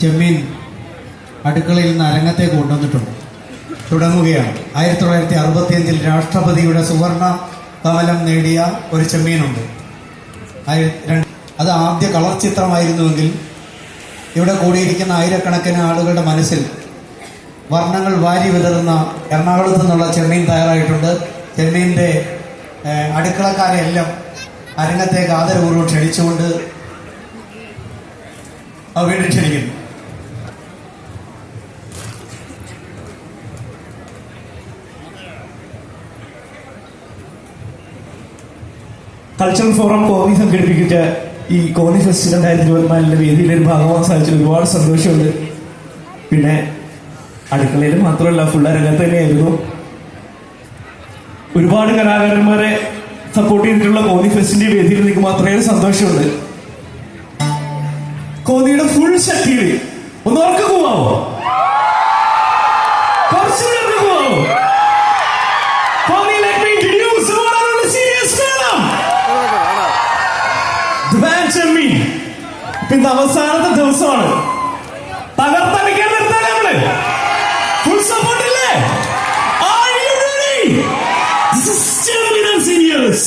ചെമ്മീൻ അടുക്കളയിൽ നിന്ന് അരങ്ങത്തേക്ക് കൊണ്ടുവന്നിട്ടുണ്ട്. തുടങ്ങുകയാണ്. 1965 രാഷ്ട്രപതിയുടെ സുവർണ കമലം നേടിയ ഒരു ചെമ്മീനുണ്ട്. അത് ആദ്യ കളർ ചിത്രമായിരുന്നുവെങ്കിൽ ഇവിടെ കൂടിയിരിക്കുന്ന ആയിരക്കണക്കിന് ആളുകളുടെ മനസ്സിൽ വർണ്ണങ്ങൾ വാരി വിതറുന്ന എറണാകുളത്ത് നിന്നുള്ള ചെമ്മീൻ തയ്യാറായിട്ടുണ്ട്. ചെമ്മീൻ്റെ അടുക്കളക്കാരെ എല്ലാം അരങ്ങത്തേക്ക് ആദരപൂർവ്വം ക്ഷണിച്ചുകൊണ്ട് വീണ്ടും ക്ഷണിക്കുന്നു. കൾച്ചറൽ ഫോറം കോന്നി സംഘടിപ്പിച്ച ഈ കോന്നി ഫെസ്റ്റ് 2024 വേദിയിലെ ഒരു ഭാഗമാകാൻ സാധിച്ചത് ഒരുപാട് സന്തോഷമുണ്ട്. പിന്നെ അടുക്കളയിൽ മാത്രമല്ല, ഫുൾ രംഗത്ത് തന്നെയായിരുന്നു. ഒരുപാട് കലാകാരന്മാരെ സപ്പോർട്ട് ചെയ്തിട്ടുള്ള കോന്നി ഫെസ്റ്റിന്റെ വേദിയിൽ എനിക്ക് മാത്രമേ സന്തോഷമുണ്ട്. കോന്നിയുടെ ഫുൾ ശക്തിയിൽ ഒന്ന് ഉറക്കെ പോവാമോ? കുറച്ചുകൂടെ ഉറക്കെ പോവാമോ? Konni, let me introduce the one and only serious Kalam. ചെമ്മീൻ. പിന്നെ അവസാനത്തെ ദിവസമാണ്. തകർത്തടിക്കാൻ നിർത്താൻ നമ്മള് ഫുൾ സപ്പോർട്ട് ഇല്ലേ? Are you ready? This is German and Seniors.